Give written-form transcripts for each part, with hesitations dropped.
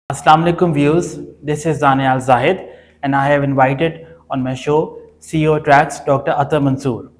Assalamu alaikum viewers, this is Daniel Zahid and I have invited on my show CEO Tracks Dr. Atar Mansoor.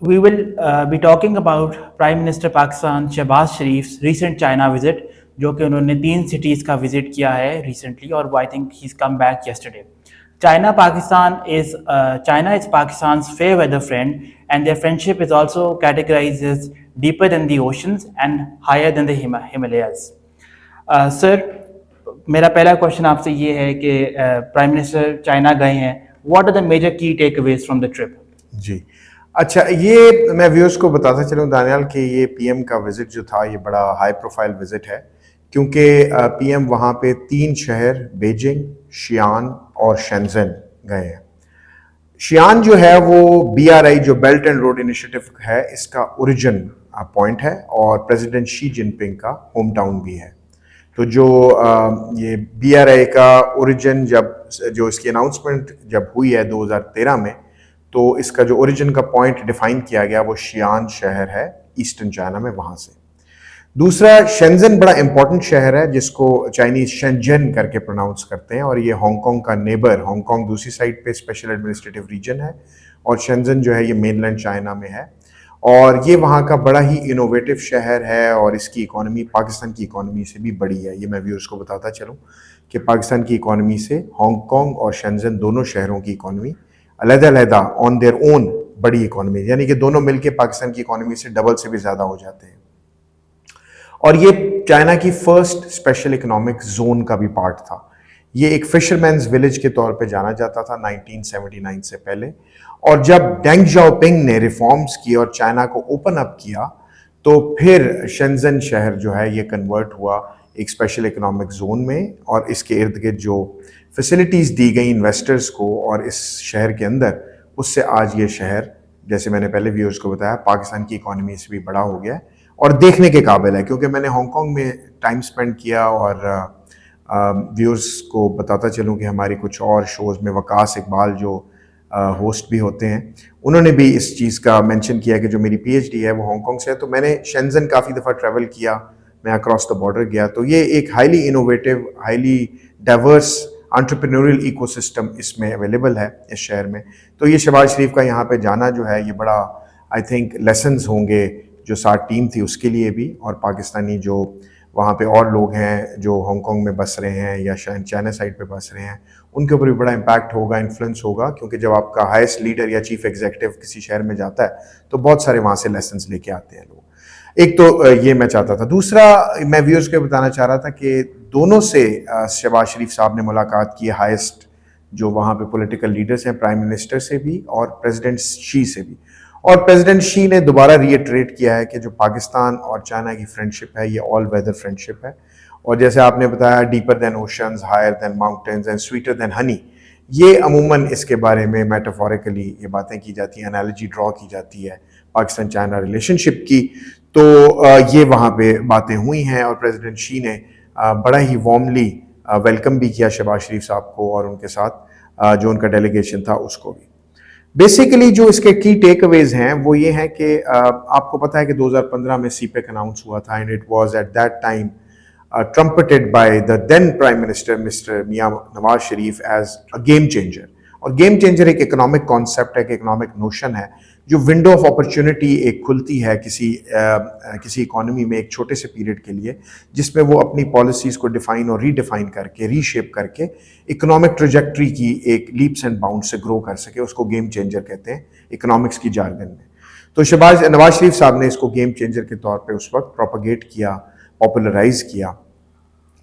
We will be talking about Prime Minister Pakistan Shehbaz Sharif's recent China visit जो कि उन्होंने 3 cities का visit किया है recently और I think he's come back yesterday. China is Pakistan's fair weather friend and their friendship is also categorized as deeper than the oceans and higher than the Himalayas. Sir, मेरा पहला question आपसे ये है कि prime minister China गए हैं, what are the major key takeaways from the trip? जी अच्छा, ये मैं व्यूअर्स को बताता चलूँ दानियाल कि ये पीएम का विज़िट जो था ये बड़ा हाई प्रोफाइल विज़िट है, क्योंकि पीएम वहाँ पे 3 शहर बीजिंग, शियान और शेंजन गए हैं। शियान जो है वो BRI जो बेल्ट एंड रोड इनिशिएटिव है इसका ओरिजिन पॉइंट है और प्रेसिडेंट शी जिनपिंग का होम टाउन भी है। तो जो ये BRI का ओरिजिन जो इसकी अनाउंसमेंट जब हुई है 2013 में, तो इसका जो ओरिजिन का पॉइंट डिफाइन किया गया वो शियान शहर है ईस्टर्न चाइना में, वहाँ से। दूसरा शेंजन बड़ा इंपॉर्टेंट शहर है जिसको चाइनीज शेंजन करके प्रोनाउंस करते हैं और ये हांगकांग का नेबर, हांगकांग दूसरी साइड पे स्पेशल एडमिनिस्ट्रेटिव रीजन है और शेंजन जो है ये मेनलैंड चाइना में है और ये वहाँ का बड़ा ही इनोवेटिव शहर है और इसकी इकोनॉमी पाकिस्तान की इकोनॉमी से भी बड़ी है। ये मैं व्यूअर्स को बताता चलूँ कि पाकिस्तान की इकोनॉमी से हांगकांग और शेंजन दोनों शहरों की इकोनॉमी अलग-अलग ऑन देयर ओन बड़ी इकोनॉमी, यानी कि दोनों मिलके पाकिस्तान की इकोनॉमी से डबल से भी ज़्यादा हो जाते हैं। और ये चाइना की फर्स्ट स्पेशल इकोनॉमिक जोन का भी पार्ट था। ये एक फिशरमैन्स विलेज के तौर पे जाना जाता था 1979 से पहले, और जब डेंग जाओपिंग ने रिफॉर्म्स किए और चाइना को ओपन अप किया तो फिर शेंजन शहर जो है ये कन्वर्ट हुआ एक स्पेशल इकोनॉमिक जोन में और इसके इर्द गिर्द जो फैसिलिटीज़ दी गई इन्वेस्टर्स को और इस शहर के अंदर, उससे आज ये शहर जैसे मैंने पहले व्यूअर्स को बताया पाकिस्तान की इकोनॉमी से भी बड़ा हो गया है और देखने के काबिल है। क्योंकि मैंने हांगकांग में टाइम स्पेंड किया और व्यूअर्स को बताता चलूँ कि हमारी कुछ और शोज़ में वकास इकबाल जो होस्ट भी होते हैं, उन्होंने भी इस चीज़ का मेंशन किया कि जो मेरी PhD है वो हांगकांग से है। तो मैंने शेंजन काफ़ी दफ़ा ट्रैवल किया, मैं अक्रॉस द बॉर्डर गया, तो ये एक highly innovative, highly diverse entrepreneurial ecosystem इसमें अवेलेबल है इस शहर में। तो ये शहबाज शरीफ का यहाँ पे जाना जो है ये बड़ा आई थिंक लेसन्स होंगे जो साथ टीम थी उसके लिए भी, और पाकिस्तानी जो वहाँ पे और लोग हैं जो हांगकांग में बस रहे हैं या चाइना साइड पे बस रहे हैं, उनके ऊपर भी बड़ा इम्पैक्ट होगा, इन्फ्लुएंस होगा। क्योंकि जब आपका हाईएस्ट लीडर या चीफ एग्जीक्यूटिव किसी शहर में जाता है तो बहुत सारे वहाँ से लेसन्स लेके आते हैं लोग। एक तो ये मैं चाहता था। दूसरा मैं व्यूअर्स को बताना चाह रहा था कि दोनों से शहबाज शरीफ साहब ने मुलाकात की, हाईएस्ट जो वहाँ पे पॉलिटिकल लीडर्स हैं, प्राइम मिनिस्टर से भी और प्रेसिडेंट शी से भी। और प्रेसिडेंट शी ने दोबारा रीइटरेट किया है कि जो पाकिस्तान और चाइना की फ्रेंडशिप है ये ऑल वेदर फ्रेंडशिप है, और जैसे आपने बताया deeper than oceans, higher than mountains and sweeter than honey, ये अमूमन इसके बारे में मेटाफोरिकली ये बातें की जाती हैं, एनालॉजी ड्रॉ की जाती है पाकिस्तान चाइना रिलेशनशिप की। तो ये वहाँ पे बातें हुई हैं और प्रेसिडेंट शी ने बड़ा ही वार्मली वेलकम भी किया शहबाज शरीफ साहब को और उनके साथ जो उनका डेलीगेशन था उसको भी। बेसिकली जो इसके की टेक अवेज हैं वो ये हैं कि आपको पता है कि 2015 में CPEC अनाउंस हुआ था and it was at that time trumpeted by the then Prime Minister Mr. Mian Nawaz Sharif as a game changer। और गेम चेंजर एक इकोनॉमिक कॉन्सेप्ट है, एक इकोनॉमिक नोशन है जो विंडो ऑफ अपॉर्चुनिटी एक खुलती है किसी इकोनॉमी में एक छोटे से पीरियड के लिए, जिसमें वो अपनी पॉलिसीज़ को डिफाइन और रीडिफाइन करके रीशेप करके इकोनॉमिक ट्रेजेक्ट्री की एक लीप्स एंड बाउंड से ग्रो कर सके। उसको गेम चेंजर कहते हैं इकोनॉमिक्स की जार्गन में। तो नवाज शरीफ साहब ने इसको गेम चेंजर के तौर पर उस वक्त प्रोपागेट किया, पॉपुलराइज किया।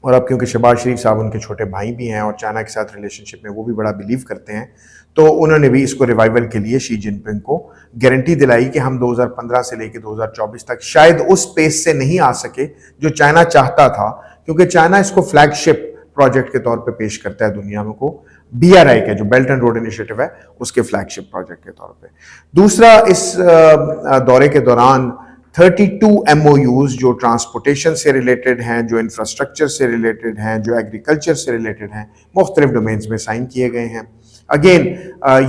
और अब क्योंकि शहबाज शरीफ साहब उनके छोटे भाई भी हैं और चाइना के साथ रिलेशनशिप में वो भी बड़ा बिलीव करते हैं, तो उन्होंने भी इसको रिवाइवल के लिए शी जिनपिंग को गारंटी दिलाई कि हम 2015 से लेकर 2024 तक शायद उस पेस से नहीं आ सके जो चाइना चाहता था, क्योंकि चाइना इसको फ्लैगशिप प्रोजेक्ट के तौर पे पेश करता है दुनिया में को, BRI के जो बेल्ट एंड रोड इनिशिएटिव है उसके फ्लैगशिप प्रोजेक्ट के तौर पे। दूसरा, इस दौरे के दौरान 32 MOUs जो ट्रांसपोर्टेशन से रिलेटेड हैं, जो इंफ्रास्ट्रक्चर से रिलेटेड हैं, जो एग्रीकल्चर से रिलेटेड हैं, मुख्तलिफ डोमेन्स में साइन किए गए हैं। अगेन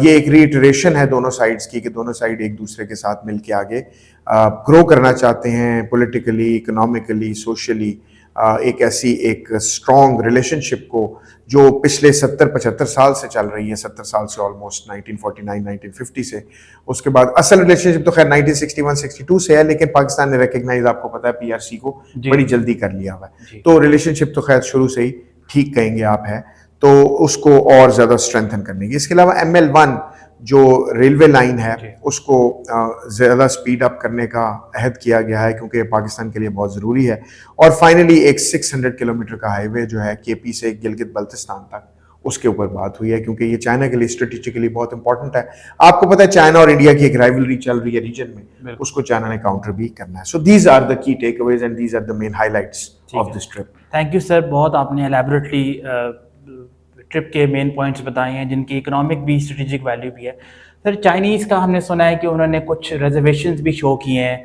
ये एक रीइटरेशन है दोनों साइड्स की कि दोनों साइड एक दूसरे के साथ मिल के आगे ग्रो करना चाहते हैं, पॉलिटिकली, इकोनॉमिकली, सोशली, ایک ایسی ایک اسٹرانگ ریلیشنشپ کو جو پچھلے 70-75 سال سے چل رہی ہے, 70 سال سے آلموسٹ 1949-1950 سے. اس کے بعد اصل ریلیشنشپ تو خیر 1961-62 سے ہے, لیکن پاکستان نے ریکگنائز, آپ کو پتا ہے, PRC کو بڑی جلدی کر لیا ہوا ہے. تو ریلیشنشپ تو خیر شروع سے ہی ٹھیک کہیں گے آپ ہے, تو اس کو اور زیادہ اسٹرینتھن کرنے کی. اس کے علاوہ ML1 جو ریلوے لائن ہے اس کو زیادہ سپیڈ اپ کرنے کا عہد کیا گیا ہے, کیونکہ پاکستان کے لیے بہت ضروری ہے. اور فائنلی ایک 600 کلومیٹر کا ہائی وے جو ہے KP سے گلگت بلتستان تک, اس کے اوپر بات ہوئی ہے, کیونکہ یہ چائنا کے لیے اسٹریٹجیکلی بہت امپورٹنٹ ہے. آپ کو پتا ہے چائنا اور انڈیا کی ایک رائیولری چل رہی ہے ریجن میں, اس کو چائنا نے کاؤنٹر بھی کرنا ہے. So these are the key takeaways and these are the main highlights of this trip. Thank you sir, بہت آپ نے الیبوریٹلی ٹرپ کے مین پوائنٹس بتائے ہیں جن کی اکنامک بھی اسٹریٹجک ویلیو بھی ہے. سر چائنیز کا ہم نے سنا ہے کہ انہوں نے کچھ ریزرویشنز بھی شو کیے ہیں,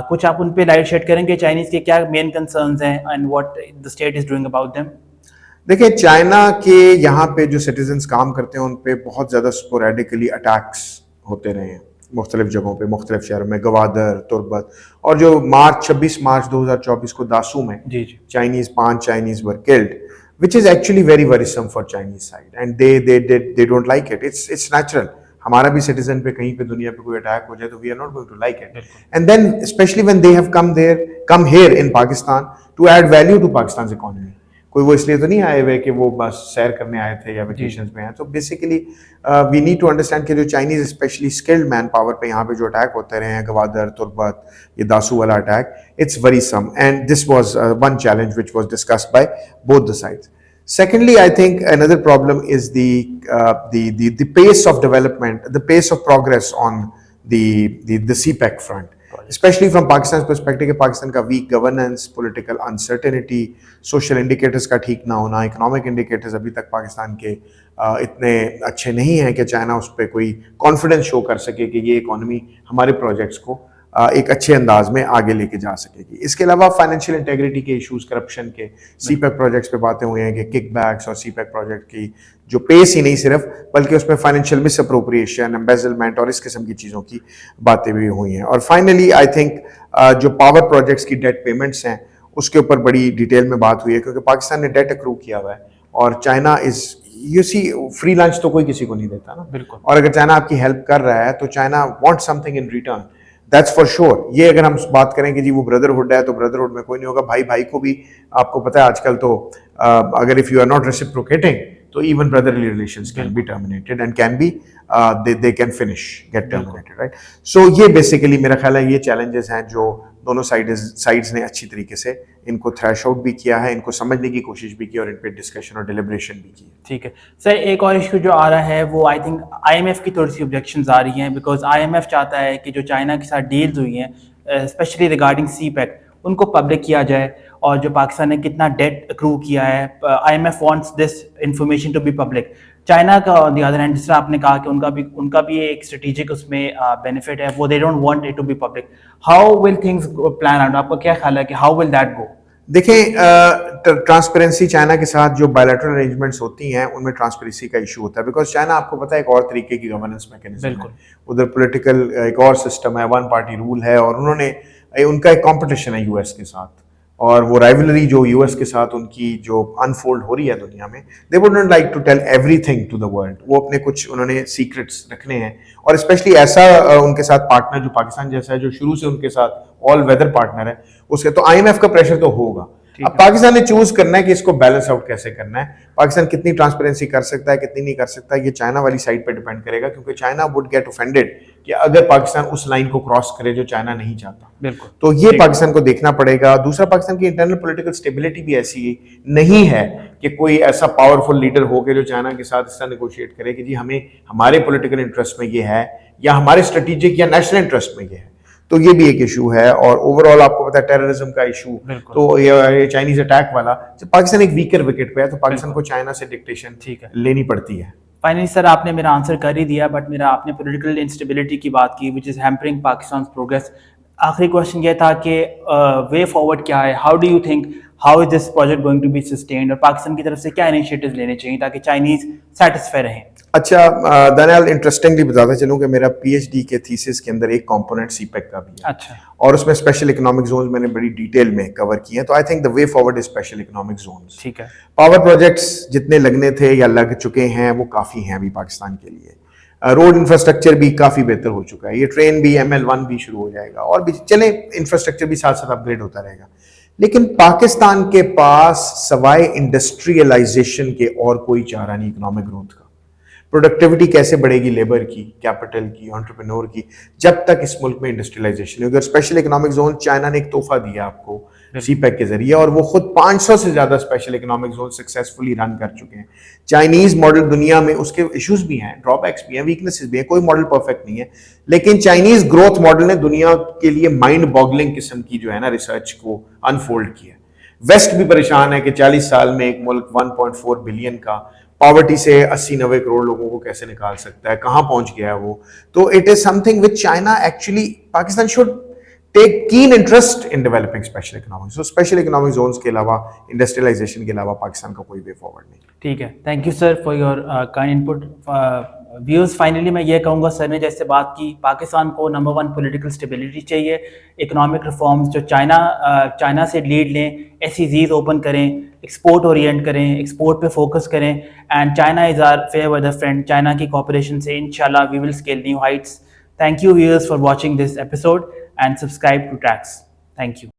کچھ آپ ان پہ لائٹ شیڈ کریں گے, چائنیز کے کیا مین کنسرنز ہیں and what the state is doing about them? دیکھیں, چائنا کے یہاں پہ جو سٹیزنز کام کرتے ہیں ان پہ بہت زیادہ اسپوریڈکلی اٹیکس ہوتے رہے ہیں مختلف جگہوں پہ, مختلف شہروں میں, گوادر, تربت, اور جو 26 مارچ 2024 کو داسو میں Chinese 5 Chinese were killed, which is actually very worrisome for Chinese side, and they don't like it. It's natural. ہمارا بھی سٹیزن پہ کہیں پہ دنیا پہ کوئی اٹیک ہو جائے تو we are not going to like it. And then especially when they have come here in Pakistan to add value to Pakistan's economy. کوئی وہ اس لیے تو نہیں آئے ہوئے کہ وہ بس سیر کرنے آئے تھے یا ویکیشنز میں آئے. تو basically we need to understand کہ جو Chinese especially skilled manpower پہ یہاں پہ جو اٹیک ہوتے رہے ہیں, گوادر, تربت, یہ داسو والا attack, it's worrisome, and this was one challenge which was discussed by both the sides. Secondly, I think another problem is the pace of development, the pace of progress on the CPEC front, especially from Pakistan's perspective. Pakistan ka weak governance, political uncertainty, social indicators ka theek na hona, economic indicators abhi tak Pakistan ke اتنے اچھے نہیں ہیں کہ China اس پہ کوئی confidence شو کر سکے کہ یہ اکانومی ہمارے پروجیکٹس کو ایک اچھے انداز میں آگے لے کے جا سکے گی. اس کے علاوہ فائنینشیل انٹیگریٹی کے ایشوز, کرپشن کے, CPEC پروجیکٹس پہ باتیں ہوئی ہیں کہ کک بیکس اور CPEC پروجیکٹ کی جو پیس ہی نہیں صرف, بلکہ اس میں فائنینشیل مس اپروپریشن, امبیزلمنٹ اور اس قسم کی چیزوں کی باتیں بھی ہوئی ہیں. اور فائنلی آئی تھنک جو پاور پروجیکٹس کی ڈیٹ پیمنٹس ہیں اس کے اوپر بڑی ڈیٹیل میں بات ہوئی ہے, کیونکہ پاکستان نے ڈیٹ اکرو کیا ہوا ہے اور China is, you see, free lunch تو کوئی کسی کو نہیں دیتا نا, بالکل. اور اگر چائنا آپ کی ہیلپ کر رہا ہے تو China want some thing in return, that's for sure. یہ اگر ہم بات کریں کہ جی وہ بردرہڈ ہے تو بردرہڈ میں کوئی نہیں ہوگا, بھائی بھائی کو بھی, آپ کو پتہ ہے آج کل تو اگر if you are not reciprocating تو even brotherly relations can be terminated and can be they can finish, get terminated, right? So یہ بیسیکلی میرا خیال ہے یہ چیلنجز ہیں جو دونوں سائڈز نے اچھی طریقے سے ان کو تھریش آؤٹ بھی کیا ہے, ان کو سمجھنے کی کوشش بھی کی اور ان پہ ڈسکشن اور ڈیلیبریشن بھی کی. ٹھیک ہے سر, ایک اور ایشو جو آ رہا ہے وہ آئی تھنک IMF کی تھوڑی سی آبجیکشنز آ رہی ہیں, بیکاز IMF چاہتا ہے کہ جو چائنا کے ساتھ ڈیلز ہوئی ہیں اسپیشلی ریگارڈنگ CPEC ان کو پبلک کیا جائے, اور جو پاکستان نے کتنا ڈیٹ اکرو کیا ہے, IMF wants this information to be public. China کا آن دی ادر ہینڈ, جس طرح آپ نے کہا کہ ان کا بھی ایک اسٹریٹجک اس میں بینیفٹ ہے, وہ they don't want it to be public. How will things plan out, آپ کا کیا خیال ہے کہ ہاؤ ول دیٹ گو؟ دیکھیں, ٹرانسپیرنسی چائنا کے ساتھ جو بائیلیٹرل ارینجمنٹس ہوتی ہیں ان میں ٹرانسپیرنسی کا ایشو ہوتا ہے, بیکاز چائنا آپ کو پتہ ہے ایک اور طریقے کی گورننس میکینزم ہے, ادھر پولیٹیکل ایک اور سسٹم ہے, ون پارٹی رول ہے, اور انہوں نے ان کا ایک کمپٹیشن ہے US کے ساتھ, اور وہ رائیولری جو US کے ساتھ ان کی جو انفولڈ ہو رہی ہے دنیا میں, they would not like to tell everything to the world. وہ اپنے کچھ انہوں نے سیکرٹس رکھنے ہیں, اور اسپیشلی ایسا ان کے ساتھ پارٹنر جو پاکستان جیسا ہے, جو شروع سے ان کے ساتھ آل ویدر پارٹنر ہے, اس کے تو IMF کا پریشر تو ہوگا. اب پاکستان نے چوز کرنا ہے کہ اس کو بیلنس آؤٹ کیسے کرنا ہے, پاکستان کتنی ٹرانسپیرنسی کر سکتا ہے, کتنی نہیں کر سکتا, یہ چائنا والی سائڈ پہ ڈیپینڈ کرے گا, کیونکہ چائنا وڈ گیٹ اوفینڈیڈ کہ اگر پاکستان اس لائن کو کراس کرے جو چائنا نہیں چاہتا. بالکل, تو یہ پاکستان کو دیکھنا پڑے گا. دوسرا, پاکستان کی انٹرنل پولیٹیکل اسٹیبلٹی بھی ایسی نہیں ہے کہ کوئی ایسا پاورفل لیڈر ہو کے جو چائنا کے ساتھ اس طرح نیگوشیٹ کرے کہ جی ہمیں ہمارے پولیٹیکل انٹرسٹ میں یہ ہے, یا ہمارے اسٹریٹجک یا نیشنل انٹرسٹ میں یہ ہے. تو یہ بھی ایک ایشو ہے. اور اوور آل آپ کو پتا ہے ٹیررزم کا ایشو, تو یہ چائنیز اٹیک والا, پاکستان ایک ویکر وکٹ پہ ہے, تو پاکستان کو چائنا سے ڈکٹیشن لینی پڑتی ہے. فائنلی سر, آپ نے میرا آنسر کر ہی دیا, بٹ میرا آپ نے پولیٹیکل انسٹیبلٹی کی بات کی which is hampering Pakistan's progress. آخری کوشچن یہ تھا کہ وے فارورڈ کیا ہے, how do you think how is this project going to be sustained, اور پاکستان کی طرف سے کیا انیشیٹیوز لینے چاہیے تاکہ چائنیز سیٹسفائی رہیں؟ अच्छा दानियाल, इंटरेस्टिंगली बताता चलूँ कि मेरा पीएचडी के थीसिस के अंदर एक कंपोनेंट सीपेक का भी है, अच्छा, और उसमें स्पेशल इकोनॉमिक जोन्स मैंने बड़ी डिटेल में कवर किए हैं. तो I think the way forward is special economic Jones. ठीक है. पावर प्रोजेक्ट्स जितने लगने थे या लग चुके हैं वो काफ़ी हैं अभी पाकिस्तान के लिए. रोड इंफ्रास्ट्रक्चर भी काफ़ी बेहतर हो चुका है. ये ट्रेन भी ML1 भी शुरू हो जाएगा, और भी चले इंफ्रास्ट्रक्चर भी साथ साथ अपग्रेड होता रहेगा. लेकिन पाकिस्तान के पास सवाए इंडस्ट्रियलाइजेशन के और कोई चारा नहीं इकोनॉमिक ग्रोथ का. प्रोडक्टिविटी कैसे बढ़ेगी लेबर की, कैपिटल की, एंटरप्रेन्योर की, जब तक इस मुल्क में इंडस्ट्रियलाइजेशन होगी. और स्पेशल इकोनॉमिक जोन चाइना ने एक तोहफा दिया आपको सीपैक के जरिए, और वो खुद 500 से ज्यादा special economic zone successfully run कर चुके हैं. चाइनीज मॉडल दुनिया में उसके इश्यूज भी हैं, ड्रॉबैक्स भी हैं, वीकनेसेस भी हैं, कोई मॉडल परफेक्ट नहीं है. लेकिन चाइनीज ग्रोथ मॉडल ने दुनिया के लिए माइंड बॉगलिंग किस्म की जो है ना रिसर्च को अनफोल्ड किया. वेस्ट भी परेशान है कि 40 साल में एक मुल्क 1.4 बिलियन का पॉवर्टी से 80-90 करोड़ लोगों को कैसे निकाल सकता है, कहां पहुंच गया है वो. तो it is something which China actually, Pakistan should take keen interest in developing special economic. So special economic zones के अलावा, इंडस्ट्रियलाइजेशन के अलावा पाकिस्तान का कोई वे फॉरवर्ड नहीं. ठीक है. Thank you sir for your kind input. Viewers, finally मैं ये कहूँगा, सर ने जैसे बात की, पाकिस्तान को नंबर 1 पॉलिटिकल स्टेबिलिटी चाहिए. इकोनॉमिक रिफॉर्म्स जो चाइना से लीड लें, SEZs ओपन करें, एक्सपोर्ट ओरिएंट करें, एक्सपोर्ट पे फोकस करें. And China is our fair weather friend. China की कॉपरेशन से इंशाल्लाह we will scale new heights. Thank you viewers for watching this episode and subscribe to Tracks. Thank you.